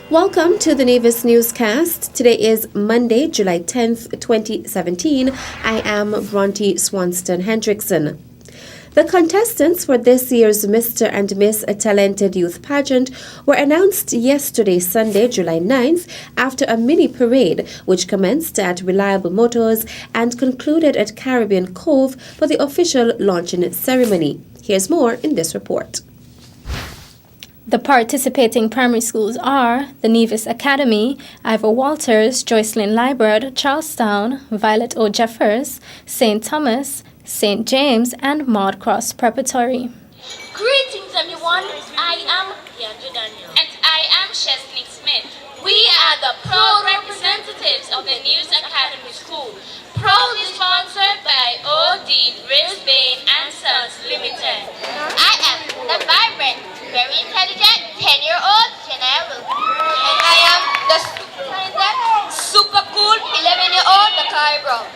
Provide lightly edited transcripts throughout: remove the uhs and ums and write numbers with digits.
Welcome to the Nevis Newscast. Today is Monday, July 10th, 2017. I am Bronte Swanston Hendrickson. The contestants for this year's Mr. and Miss Talented Youth Pageant were announced yesterday, Sunday, July 9th, after a mini parade which commenced at Reliable Motors and concluded at Caribbean Cove for the official launching ceremony. Here's more in this report. The participating primary schools are the Nevis Academy, Ivor Walters, Joycelyn Liburd, Charlestown, Violet O. Jeffers, St. Thomas, St. James, and Maude Crosse Preparatory. Greetings everyone, I am Keandra Daniel. And I am Chesley Smith. We are the proud representatives of the Nevis Academy School, proudly sponsored by O.D. Brisbane and Sons Limited. I am the vibrant, very intelligent 10-year-old Janelle Wilson. And I am the super cool 11-year-old Nakari Brown.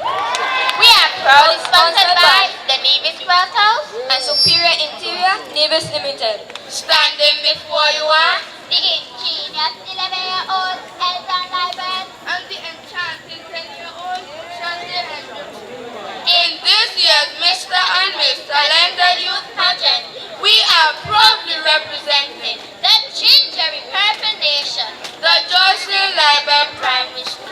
We are proudly sponsored by the Nevis Craft House and Superior Interior Nevis Limited. Standing before you are the ingenious 11-year-old Elton Liburd and the enchanting 10-year-old Shanti Hendricks. In this year's Mr. and Miss Talented Youth Pageant, we are proudly representing the Gingery Purple Nation, the Joycelyn Liburd Primary School.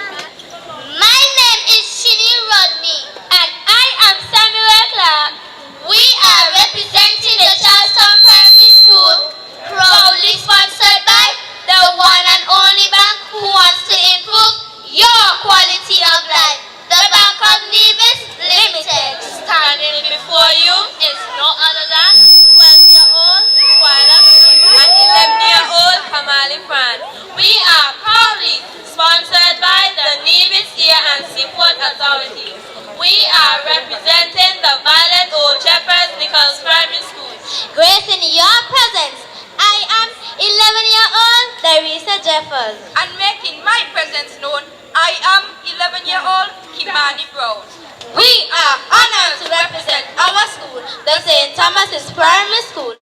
My name is Shini Rodney, And I am Samuel Clark. we are representing the Charlestown Primary School, proudly sponsored by the one and only bank who wants to improve your quality of life, the Bank of Nevis Limited. Standing before you is no other than 12-year-old Twyla and 11-year-old Kamali Fran. We are proudly sponsored by the Nevis Ear and Seaport Authority. We are representing the Violet O. Jeffers Nichols Primary School. Gracing your presence, I am 11-year-old Theresa Jeffers. And making my presence known, I am 11-year-old Kimani Brown. We are honored to represent our school, the St. Thomas's Primary School.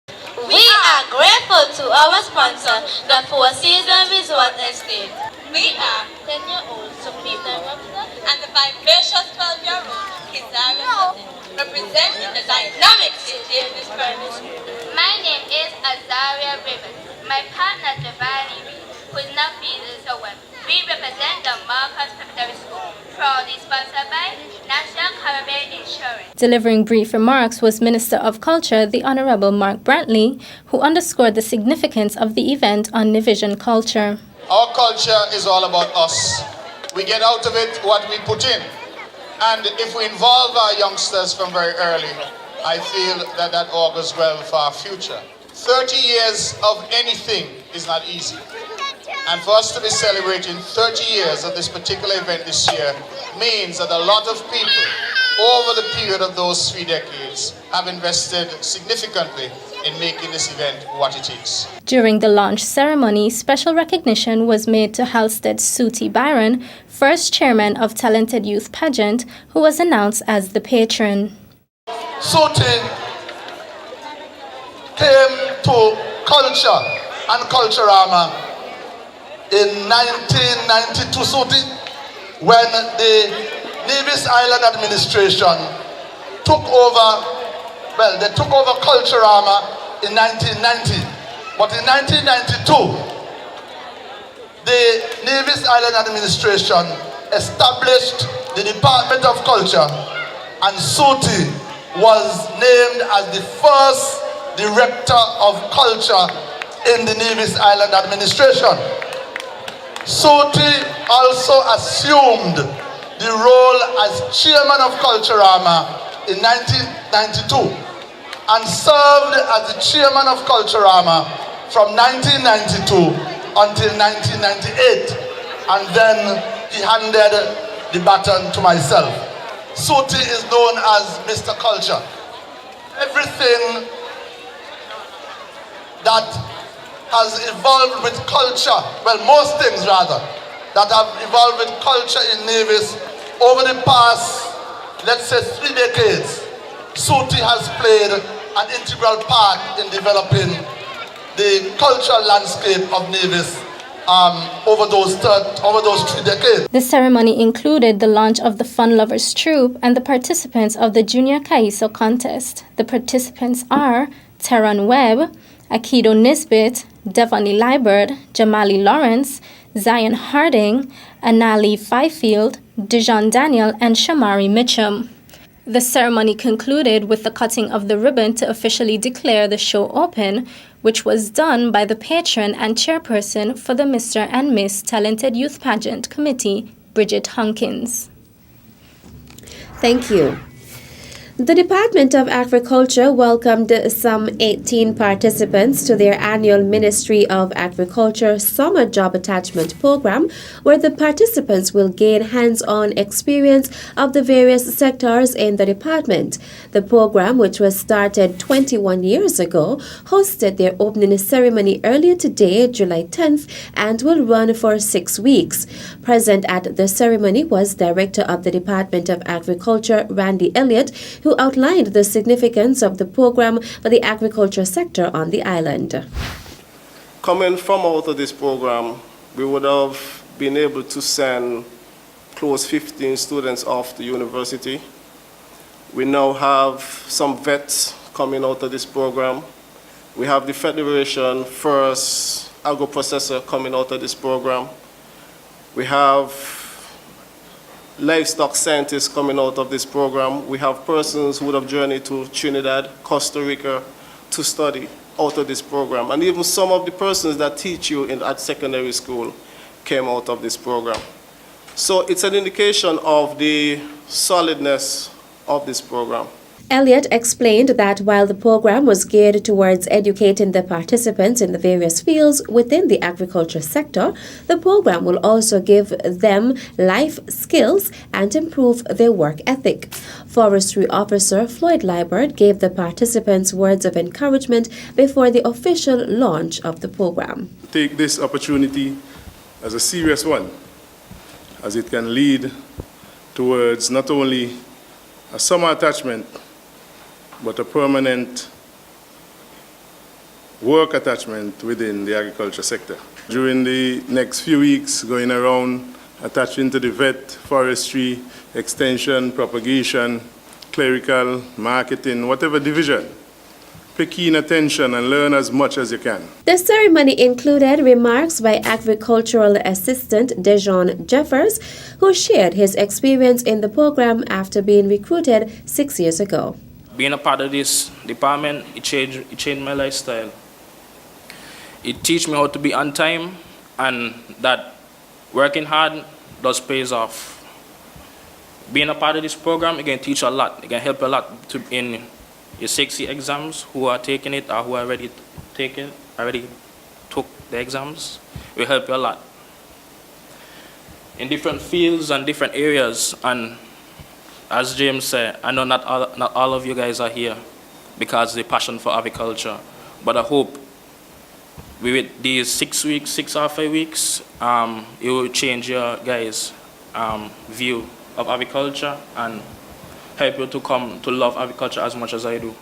We are grateful to our sponsor, the Four Seasons Resort Estate. We are 10-year-old Sophia Robson and the vivacious 12-year-old Kizaria Sutton, representing the dynamic St. James Primary School. My name is Azaria Rivers. My partner Giovanni Reed, who is not feeling so well. We represent the Marcus Preparatory School, proudly sponsored by National Caribbean Insurance. Delivering brief remarks was Minister of Culture, the Honorable Mark Brantley, who underscored the significance of the event on Nevisian culture. Our culture is all about us. We get out of it what we put in. And if we involve our youngsters from very early, I feel that that augurs well for our future. 30 years of anything is not easy. And for us to be celebrating 30 years of this particular event this year means that a lot of people over the period of those 3 decades have invested significantly in making this event what it is. During the launch ceremony, special recognition was made to Halstead Suti Byron, first chairman of Talented Youth Pageant, who was announced as the patron. Suti came to culture and Culturama in 1992, Suti, when the Nevis Island administration took over Culturama in 1990. But in 1992, the Nevis Island administration established the Department of Culture, and Suti was named as the first Director of Culture in the Nevis Island administration. Suti also assumed the role as chairman of Culturama in 1992 and served as the chairman of Culturama from 1992 until 1998, and then he handed the baton to myself. Suti is known as Mr. Culture. Everything that has evolved with culture, well, most things rather, that have evolved with culture in Nevis over the past, let's say, 3 decades, Suti has played an integral part in developing the cultural landscape of Nevis over those 3 decades. The ceremony included the launch of the Fun Lovers Troupe and the participants of the Junior Kaiso contest. The participants are Teron Webb, Akido Nisbet, Devani Liburd, Jamali Lawrence, Zion Harding, Anali Fifield, Dijon Daniel, and Shamari Mitchum. The ceremony concluded with the cutting of the ribbon to officially declare the show open, which was done by the patron and chairperson for the Mr. and Miss Talented Youth Pageant Committee, Bridget Hunkins. Thank you. The Department of Agriculture welcomed some 18 participants to their annual Ministry of Agriculture Summer Job Attachment Program, where the participants will gain hands-on experience of the various sectors in the department. The program, which was started 21 years ago, hosted their opening ceremony earlier today, July 10th, and will run for 6 weeks. Present at the ceremony was Director of the Department of Agriculture, Randy Elliott, who outlined the significance of the program for the agriculture sector on the island. Coming from out of this program, we would have been able to send close 15 students off to university. We now have some vets coming out of this program. We have the Federation first agro-processor coming out of this program. We have livestock scientists coming out of this program. We have persons who would have journeyed to Trinidad, Costa Rica to study out of this program. And even some of the persons that teach you at secondary school came out of this program. So it's an indication of the solidness of this program. Elliott explained that while the program was geared towards educating the participants in the various fields within the agriculture sector, the program will also give them life skills and improve their work ethic. Forestry Officer Floyd Liburd gave the participants words of encouragement before the official launch of the program. Take this opportunity as a serious one, as it can lead towards not only a summer attachment, but a permanent work attachment within the agriculture sector. During the next few weeks, going around, attaching to the vet, forestry, extension, propagation, clerical, marketing, whatever division. Pay keen attention and learn as much as you can. The ceremony included remarks by Agricultural Assistant Dijon Jeffers, who shared his experience in the program after being recruited 6 years ago. Being a part of this department, it changed my lifestyle. It teach me how to be on time, and that working hard does pays off. Being a part of this program, it can teach a lot. It can help a lot in your 6C exams, who are taking it or who are already took the exams. It will help you a lot in different fields and different areas. And as James said, I know not all of you guys are here because of the passion for agriculture, but I hope with these 6 weeks, 6 or 5 weeks, it will change your guys' view of agriculture and help you to come to love agriculture as much as I do.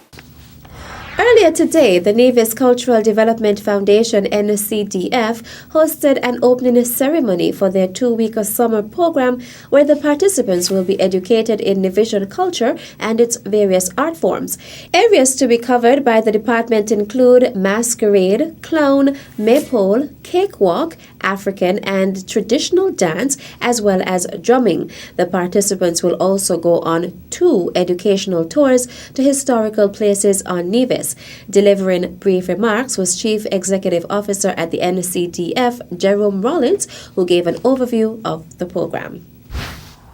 Earlier today, the Nevis Cultural Development Foundation, NCDF, hosted an opening ceremony for their 2-week summer program where the participants will be educated in Nevisian culture and its various art forms. Areas to be covered by the department include masquerade, clown, maypole, cakewalk, African and traditional dance, as well as drumming. The participants will also go on 2 educational tours to historical places on Nevis. Delivering brief remarks was Chief Executive Officer at the NCDF, Jerome Rawlins, who gave an overview of the program.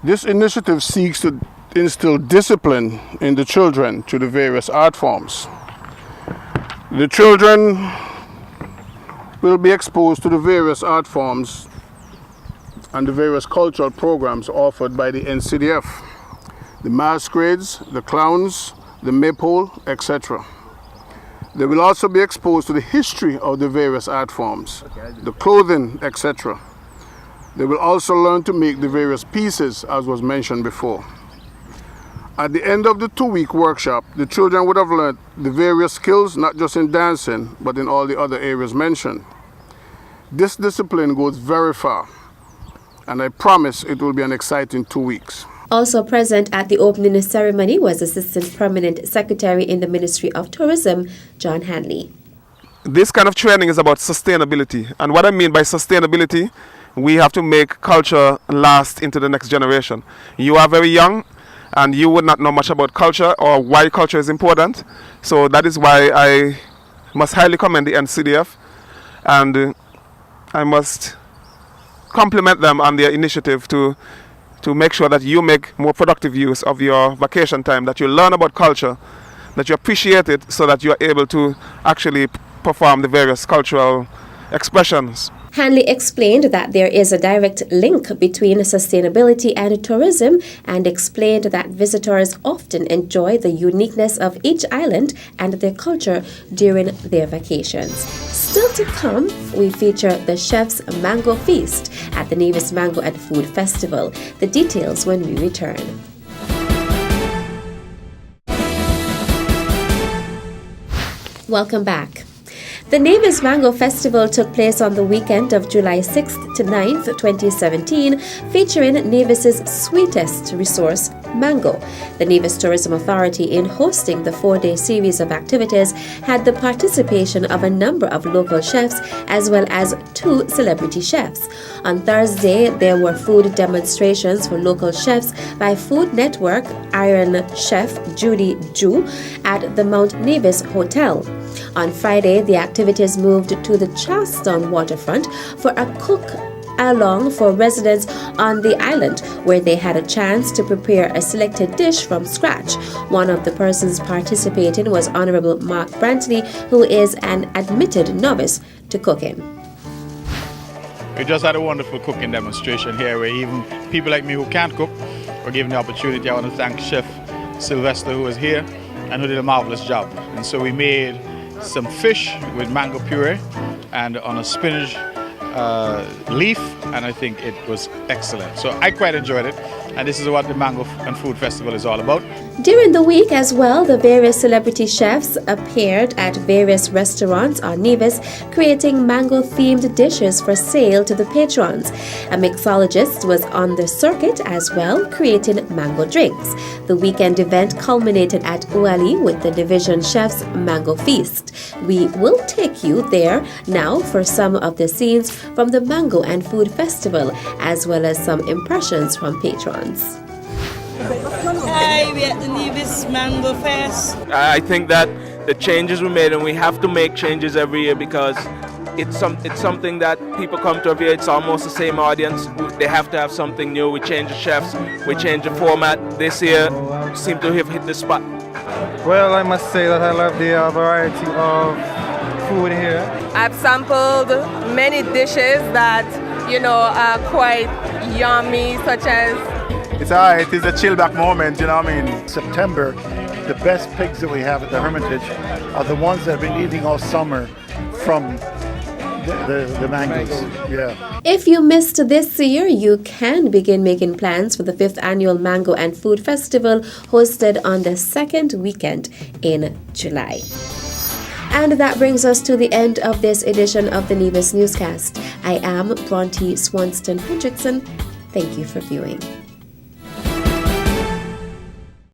This initiative seeks to instill discipline in the children through the various art forms. The children will be exposed to the various art forms and the various cultural programs offered by the NCDF, the masquerades, the clowns, the maypole, etc. They will also be exposed to the history of the various art forms, the clothing, etc. They will also learn to make the various pieces, as was mentioned before. At the end of the 2-week workshop, the children would have learned the various skills, not just in dancing, but in all the other areas mentioned. This discipline goes very far, and I promise it will be an exciting 2 weeks. Also present at the opening ceremony was Assistant Permanent Secretary in the Ministry of Tourism, John Hanley. This kind of training is about sustainability. And what I mean by sustainability, we have to make culture last into the next generation. You are very young and you would not know much about culture or why culture is important. So that is why I must highly commend the NCDF, and I must compliment them on their initiative to make sure that you make more productive use of your vacation time, that you learn about culture, that you appreciate it so that you are able to actually perform the various cultural expressions. Hanley explained that there is a direct link between sustainability and tourism, and explained that visitors often enjoy the uniqueness of each island and their culture during their vacations. Still to come, we feature the Chef's Mango Feast at the Nevis Mango and Food Festival. The details when we return. Welcome back. The Nevis Mango Festival took place on the weekend of July 6th to 9th, 2017, featuring Nevis's sweetest resource, mango. The Nevis Tourism Authority, in hosting the 4-day series of activities, had the participation of a number of local chefs as well as 2 celebrity chefs. On Thursday, there were food demonstrations for local chefs by Food Network Iron Chef Judy Ju at the Mount Nevis Hotel. On Friday, the activities moved to the Charlestown waterfront for a cook-along for residents on the island, where they had a chance to prepare a selected dish from scratch. One of the persons participating was Honorable Mark Brantley, who is an admitted novice to cooking. We just had a wonderful cooking demonstration here, where even people like me who can't cook were given the opportunity. I want to thank Chef Sylvester, who was here and who did a marvelous job. And so we made some fish with mango puree and on a spinach leaf, and I think it was excellent. So I quite enjoyed it, and this is what the Mango and Food Festival is all about. During the week as well, the various celebrity chefs appeared at various restaurants on Nevis, creating mango-themed dishes for sale to the patrons. A mixologist was on the circuit as well, creating mango drinks. The weekend event culminated at Uali with the division chef's Mango Feast. We will take you there now for some of the scenes from the Mango and Food Festival, as well as some impressions from patrons. Hi, we're at the Nevis Mango Fest. I think that the changes we made, and we have to make changes every year because it's something that people come to every year. It's almost the same audience. They have to have something new. We change the chefs, we change the format. This year seem to have hit the spot. Well, I must say that I love the variety of food here. I've sampled many dishes that, are quite yummy, such as... It's alright, it's a chill back moment, you know what I mean? September, the best pigs that we have at the Hermitage are the ones that have been eating all summer from the mangoes. Yeah. If you missed this year, you can begin making plans for the 5th Annual Mango and Food Festival, hosted on the second weekend in July. And that brings us to the end of this edition of the Nevis Newscast. I am Bronte Swanston Hendrickson. Thank you for viewing.